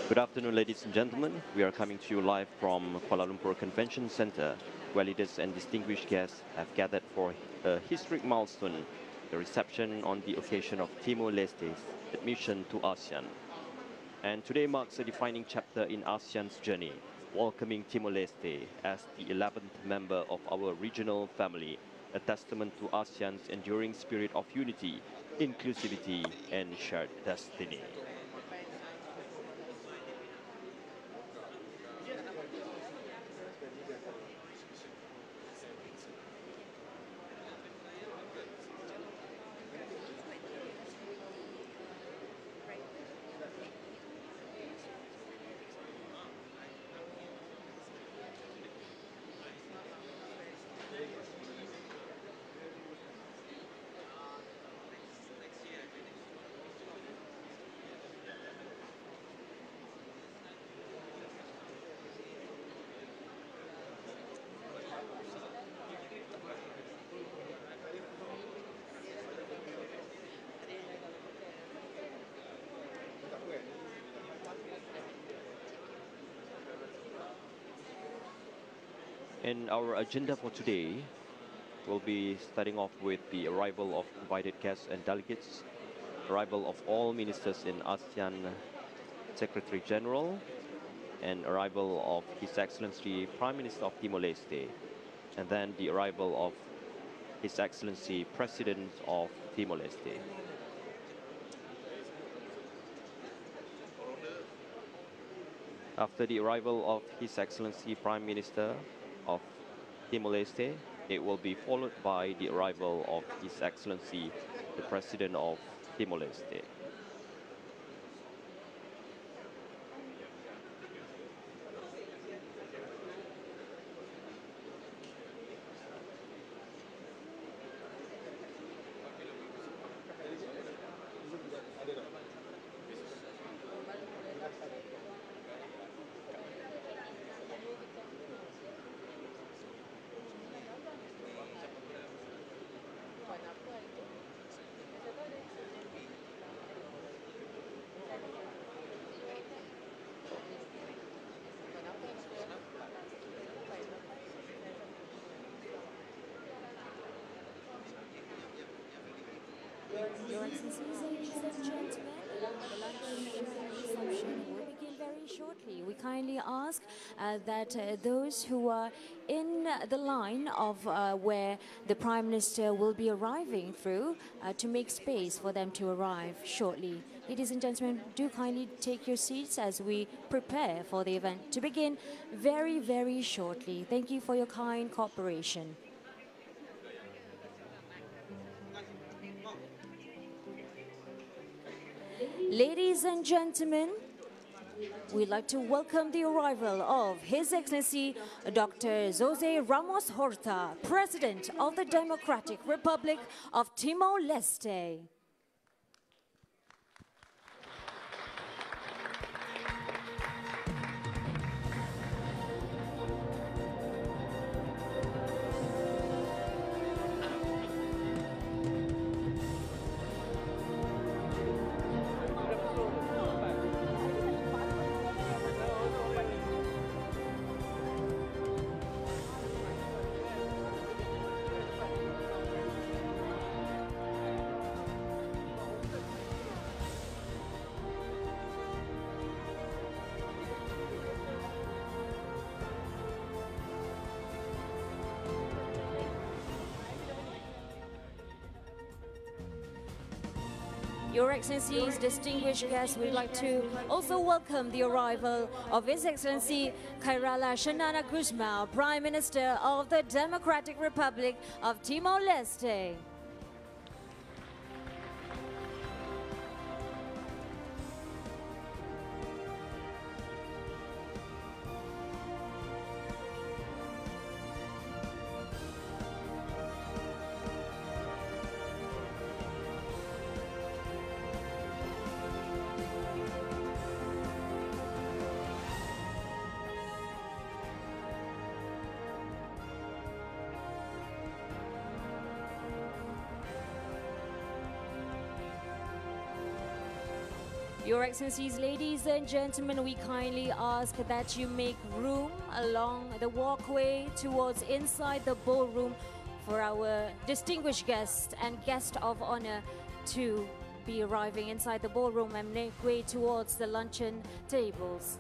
Good afternoon, ladies and gentlemen. We are coming to you live from Kuala Lumpur Convention Center, where leaders and distinguished guests have gathered for a historic milestone, the reception on the occasion of Timor-Leste's admission to ASEAN. And today marks a defining chapter in ASEAN's journey, welcoming Timor-Leste as the 11th member of our regional family, a testament to ASEAN's enduring spirit of unity, inclusivity, and shared destiny. And our agenda for today will be starting off with the arrival of invited guests and delegates, arrival of all ministers in ASEAN Secretary General, and arrival of His Excellency Prime Minister of Timor-Leste, and then the arrival of His Excellency President of Timor-Leste. After the arrival of His Excellency Prime Minister of Timor-Leste, it will be followed by the arrival of His Excellency the President of Timor-Leste. Your Excellencies, ladies and gentlemen, the lunch reception will begin very shortly. We kindly ask that those who are in the line of where the Prime Minister will be arriving through to make space for them to arrive shortly. Ladies and gentlemen, do kindly take your seats as we prepare for the event to begin very, very shortly. Thank you for your kind cooperation. Ladies and gentlemen, we'd like to welcome the arrival of His Excellency Dr. Jose Ramos Horta, President of the Democratic Republic of Timor-Leste. Your Excellencies, distinguished guests, we'd like to also welcome the arrival of His Excellency Kairala Shanana Guzmao, Prime Minister of the Democratic Republic of Timor-Leste. Your Excellencies, ladies and gentlemen, we kindly ask that you make room along the walkway towards inside the ballroom for our distinguished guests and guest of honor to be arriving inside the ballroom and make way towards the luncheon tables.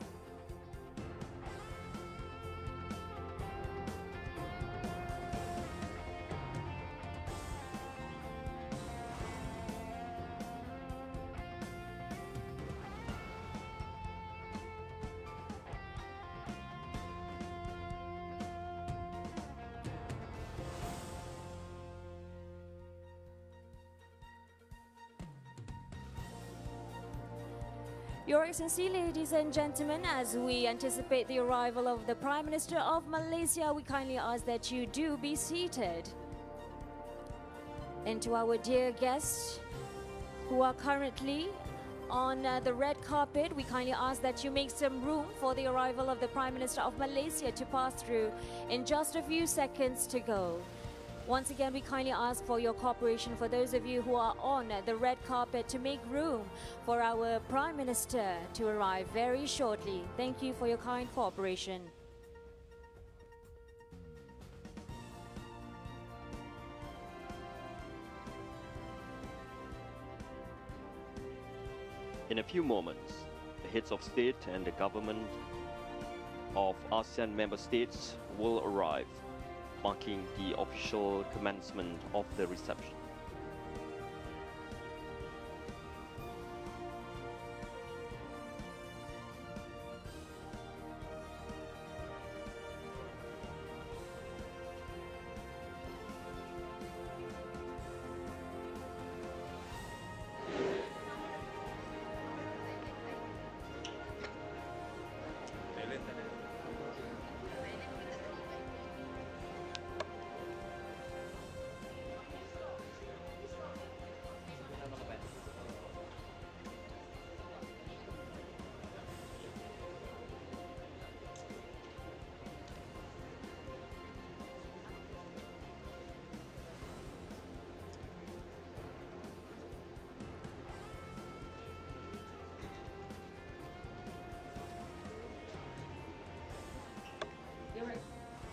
Your Excellency, ladies and gentlemen, as we anticipate the arrival of the Prime Minister of Malaysia, we kindly ask that you do be seated. And to our dear guests who are currently on the red carpet, we kindly ask that you make some room for the arrival of the Prime Minister of Malaysia to pass through in just a few seconds to go. Once again, we kindly ask for your cooperation for those of you who are on the red carpet to make room for our Prime Minister to arrive very shortly. Thank you for your kind cooperation. In a few moments, the heads of state and the government of ASEAN member states will arrive, marking the official commencement of the reception.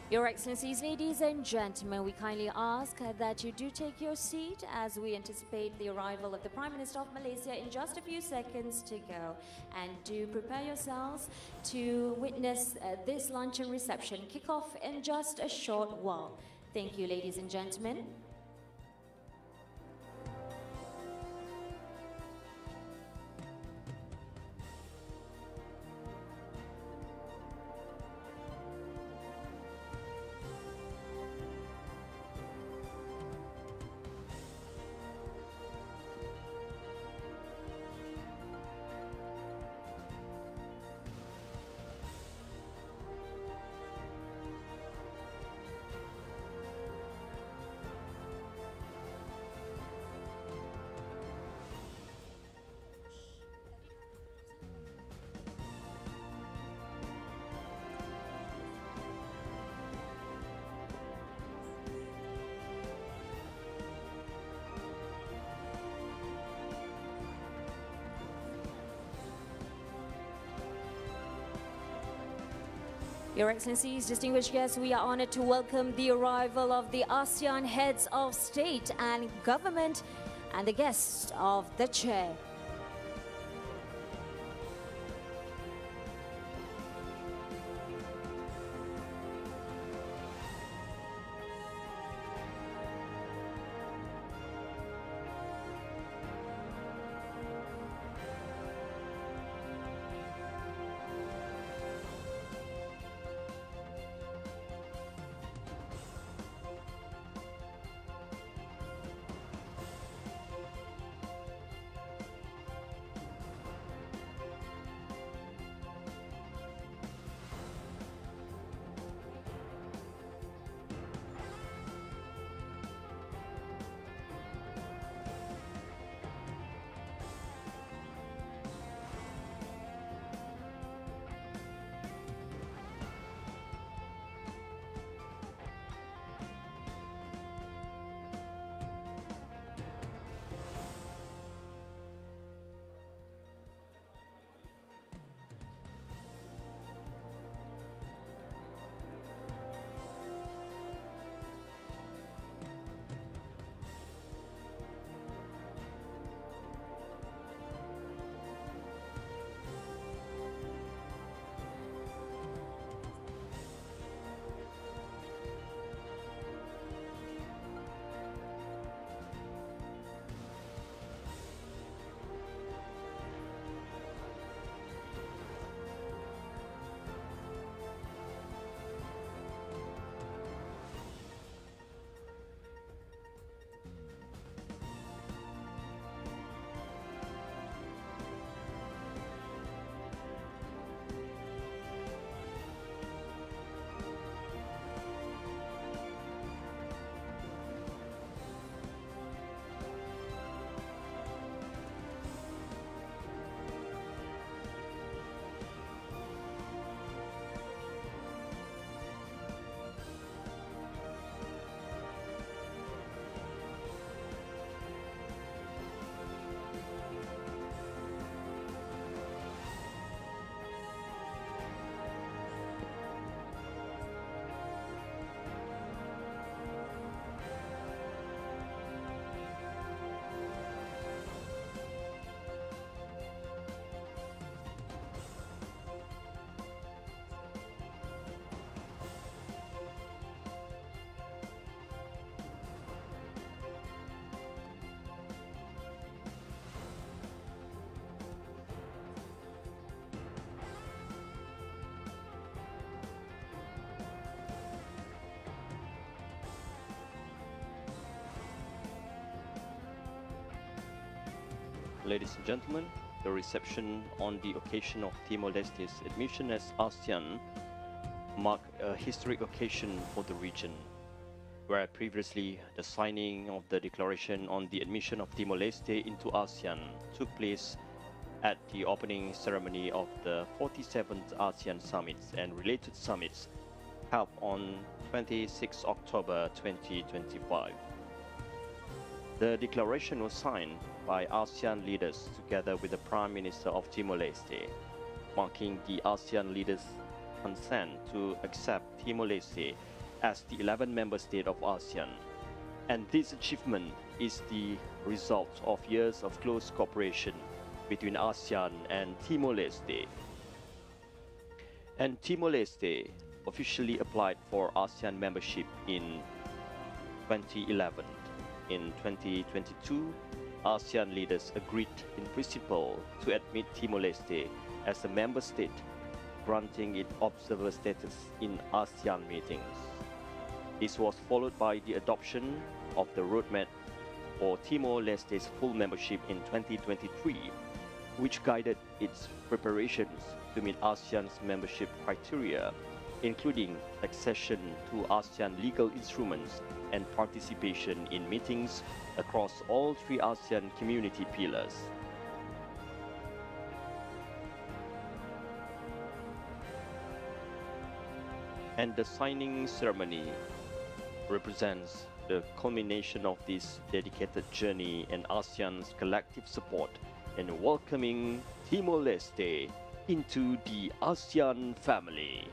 Your Excellencies, ladies and gentlemen, we kindly ask that you do take your seat as we anticipate the arrival of the Prime Minister of Malaysia in just a few seconds to go. And do prepare yourselves to witness this luncheon reception kick off in just a short while. Thank you, ladies and gentlemen. Your Excellencies, distinguished guests, we are honored to welcome the arrival of the ASEAN heads of state and government and the guests of the chair. Ladies and gentlemen, the reception on the occasion of Timor-Leste's admission as ASEAN marked a historic occasion for the region, where previously the signing of the declaration on the admission of Timor-Leste into ASEAN took place at the opening ceremony of the 47th ASEAN Summits and related summits held on 26 October 2025. The declaration was signed by ASEAN leaders together with the Prime Minister of Timor-Leste, marking the ASEAN leaders' consent to accept Timor-Leste as the 11th member state of ASEAN. And this achievement is the result of years of close cooperation between ASEAN and Timor-Leste. And Timor-Leste officially applied for ASEAN membership in 2011. In 2022, ASEAN leaders agreed in principle to admit Timor-Leste as a member state, granting it observer status in ASEAN meetings. This was followed by the adoption of the roadmap for Timor-Leste's full membership in 2023, which guided its preparations to meet ASEAN's membership criteria, including accession to ASEAN legal instruments and participation in meetings across all three ASEAN community pillars. And the signing ceremony represents the culmination of this dedicated journey and ASEAN's collective support in welcoming Timor-Leste into the ASEAN family.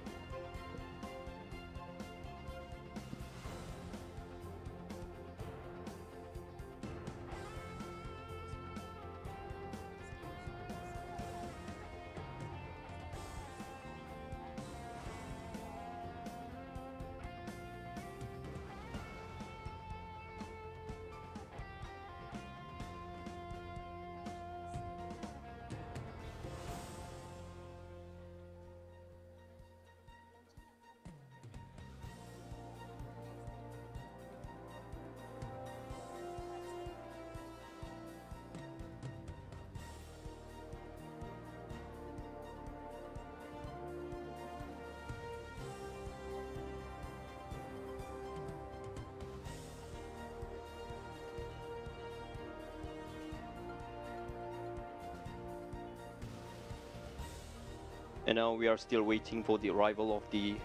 And now we are still waiting for the arrival of the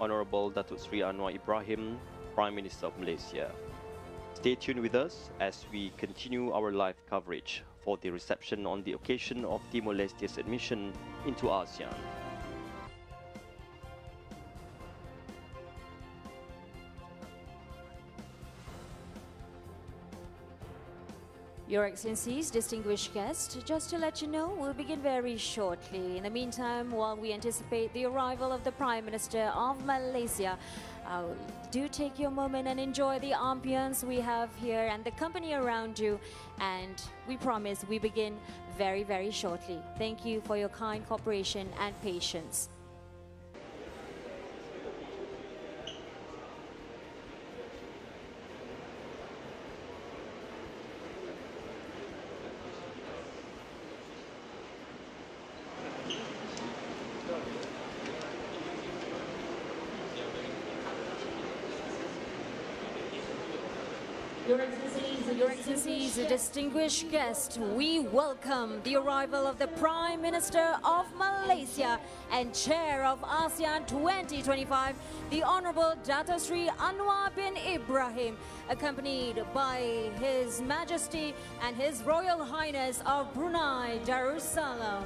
Honorable Datuk Sri Anwar Ibrahim, Prime Minister of Malaysia. Stay tuned with us as we continue our live coverage for the reception on the occasion of Timor-Leste's admission into ASEAN. Your Excellencies, distinguished guests, just to let you know, we'll begin very shortly. In the meantime, while we anticipate the arrival of the Prime Minister of Malaysia, do take your moment and enjoy the ambience we have here and the company around you. And we promise we begin very, very shortly. Thank you for your kind cooperation and patience. Your Excellencies, distinguished guests, we welcome the arrival of the Prime Minister of Malaysia and Chair of ASEAN 2025, the Honorable Datuk Sri Anwar bin Ibrahim, accompanied by His Majesty and His Royal Highness of Brunei Darussalam.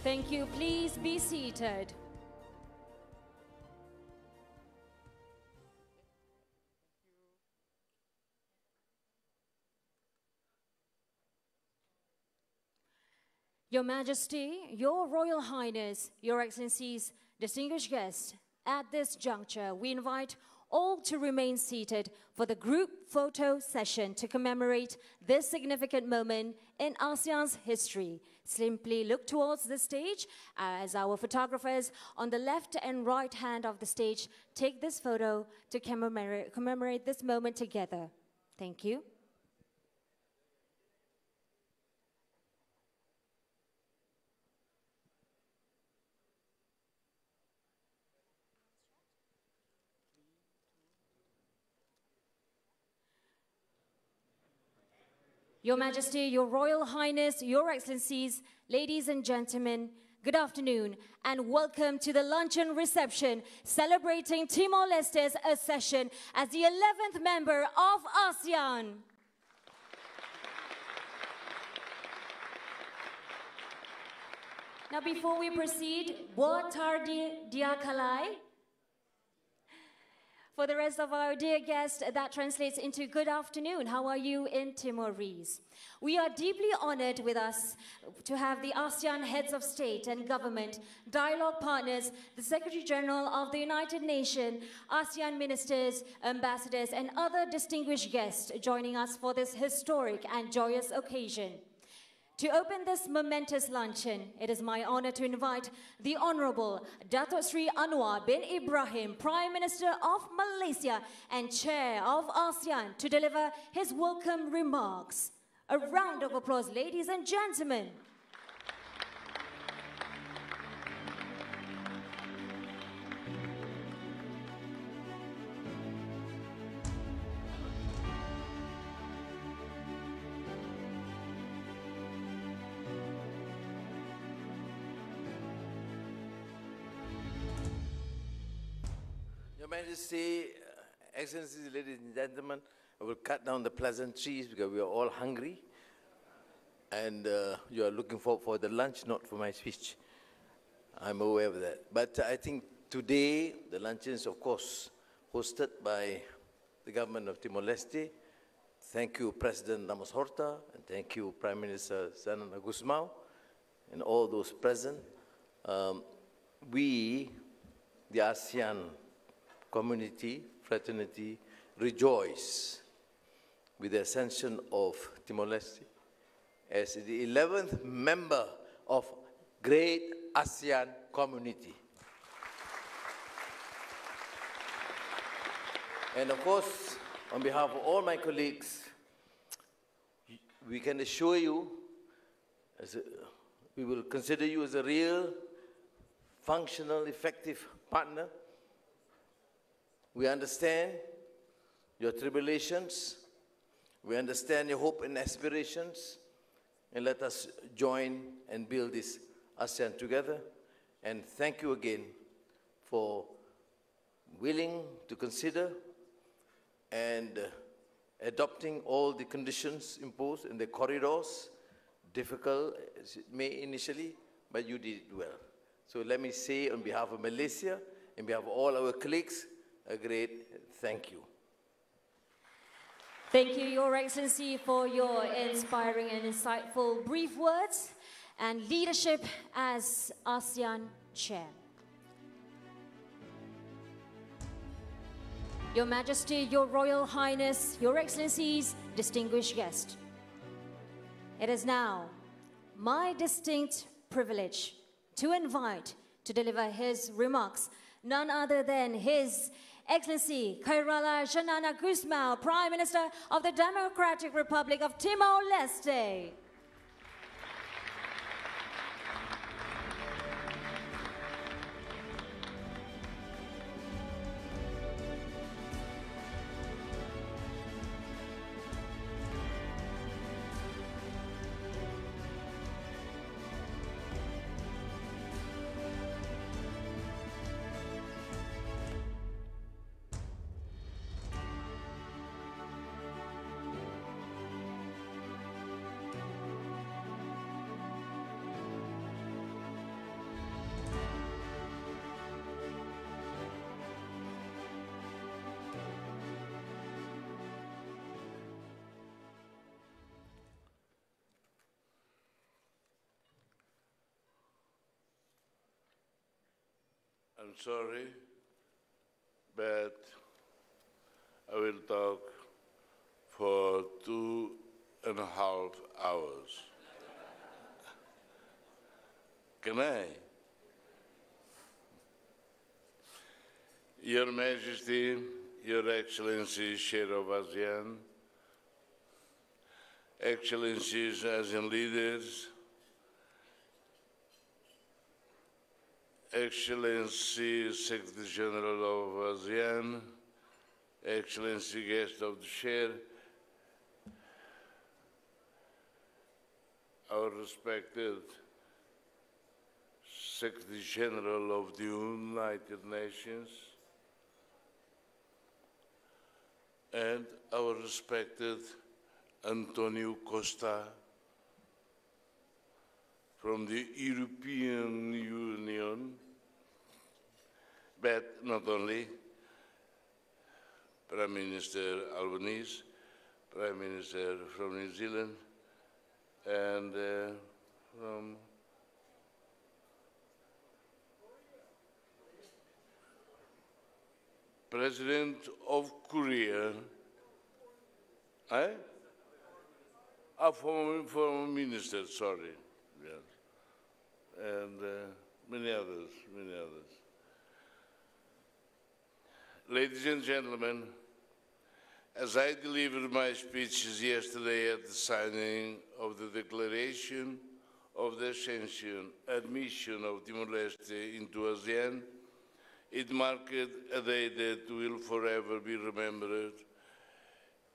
Thank you. Please be seated. Your Majesty, Your Royal Highness, Your Excellencies, distinguished guests, at this juncture, we invite all to remain seated for the group photo session to commemorate this significant moment in ASEAN's history. Simply look towards the stage as our photographers on the left and right hand of the stage take this photo to commemorate this moment together. Thank you. Your Majesty, Your Royal Highness, Your Excellencies, ladies and gentlemen, good afternoon and welcome to the luncheon reception celebrating Timor-Leste's accession as the 11th member of ASEAN. Now before we proceed, Boa tarde, dia kalai. For the rest of our dear guests, that translates into good afternoon. How are you in Timorese? We are deeply honored with us to have the ASEAN heads of state and government, dialogue partners, the Secretary General of the United Nations, ASEAN ministers, ambassadors, and other distinguished guests joining us for this historic and joyous occasion. To open this momentous luncheon, it is my honor to invite the Honorable Datuk Sri Anwar bin Ibrahim, Prime Minister of Malaysia and Chair of ASEAN, to deliver his welcome remarks. A round of applause, ladies and gentlemen. Your Majesty, Excellencies, ladies and gentlemen, I will cut down the pleasantries because we are all hungry and you are looking for the lunch, not for my speech. I'm aware of that. But I think today the luncheon is, of course, hosted by the government of Timor-Leste. Thank you, President Ramos Horta, and thank you, Prime Minister Sanana Gusmao, and all those present. We, the ASEAN community, fraternity, rejoice with the ascension of Timor-Leste as the 11th member of great ASEAN community. And of course, on behalf of all my colleagues, we can assure you, we will consider you as a real, functional, effective partner. We understand your tribulations, we understand your hope and aspirations, and let us join and build this ASEAN together. And thank you again for willing to consider and adopting all the conditions imposed in the corridors, difficult as it may initially, but you did it well. So let me say on behalf of Malaysia, on behalf of all our colleagues, a great thank you. Thank you, Your Excellency, for your inspiring and insightful brief words and leadership as ASEAN Chair. Your Majesty, Your Royal Highness, Your Excellencies, distinguished guests. It is now my distinct privilege to invite to deliver his remarks none other than His Excellency Khairala Shanana Gusmao, Prime Minister of the Democratic Republic of Timor-Leste. I'm sorry, but I will talk for 2.5 hours. Can I? Your Majesty, Your Excellency, Chair of ASEAN, Excellencies, ASEAN leaders, Excellency Secretary General of ASEAN, Excellency Guest of the Chair, our respected Secretary General of the United Nations, and our respected Antonio Costa from the European Union, but not only, Prime Minister Albanese, Prime Minister from New Zealand, and from President of Korea, former minister, sorry, yes, and many others. Ladies and gentlemen, as I delivered my speeches yesterday at the signing of the Declaration of the Ascension, admission of Timor-Leste into ASEAN, it marked a day that will forever be remembered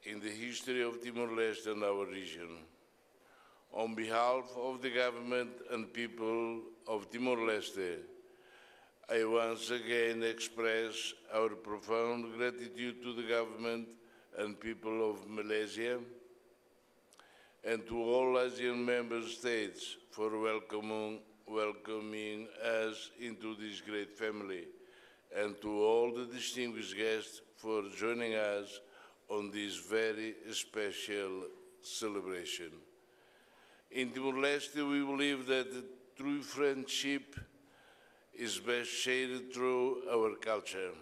in the history of Timor-Leste and our region. On behalf of the government and people of Timor-Leste, I once again express our profound gratitude to the government and people of Malaysia and to all ASEAN member states for welcoming us into this great family, and to all the distinguished guests for joining us on this very special celebration. In Timor-Leste, we believe that the true friendship is best shared through our culture,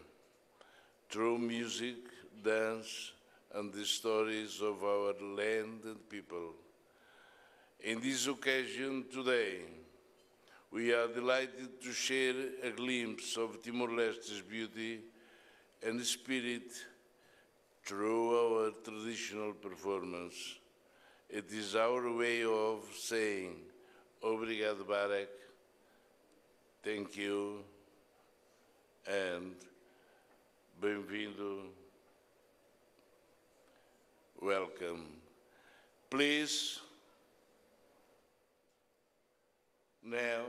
through music, dance, and the stories of our land and people. In this occasion today, we are delighted to share a glimpse of Timor-Leste's beauty and spirit through our traditional performance. It is our way of saying, Obrigado, Barak, thank you, and bem-vindo, welcome. Please, now,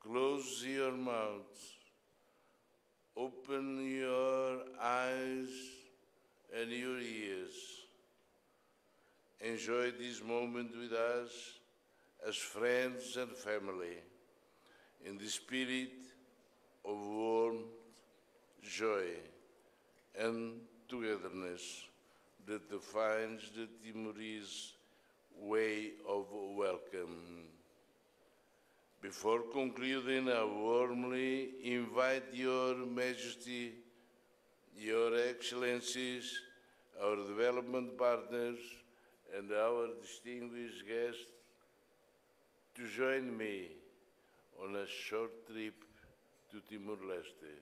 close your mouths, open your eyes and your ears. Enjoy this moment with us as friends and family, in the spirit of warmth, joy, and togetherness that defines the Timorese way of welcome. Before concluding, I warmly invite Your Majesty, Your Excellencies, our development partners, and our distinguished guests to join me on a short trip to Timor-Leste.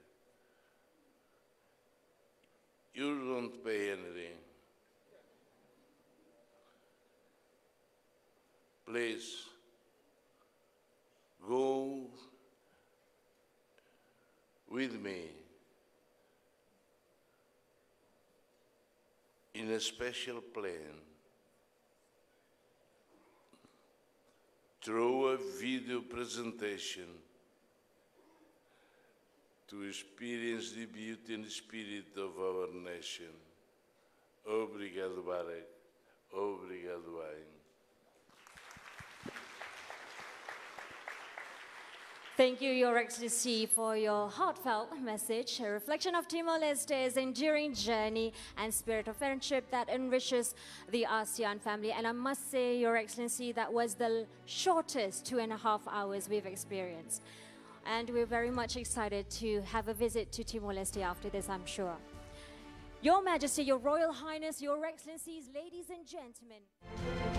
You don't pay anything. Please, go with me in a special plane through a video presentation to experience the beauty and spirit of our nation. Obrigado, Barak. Obrigado, Ain. Thank you, Your Excellency, for your heartfelt message, a reflection of Timor-Leste's enduring journey and spirit of friendship that enriches the ASEAN family. And I must say, Your Excellency, that was the shortest 2.5 hours we've experienced. And we're very much excited to have a visit to Timor-Leste after this, I'm sure. Your Majesty, Your Royal Highness, Your Excellencies, ladies and gentlemen.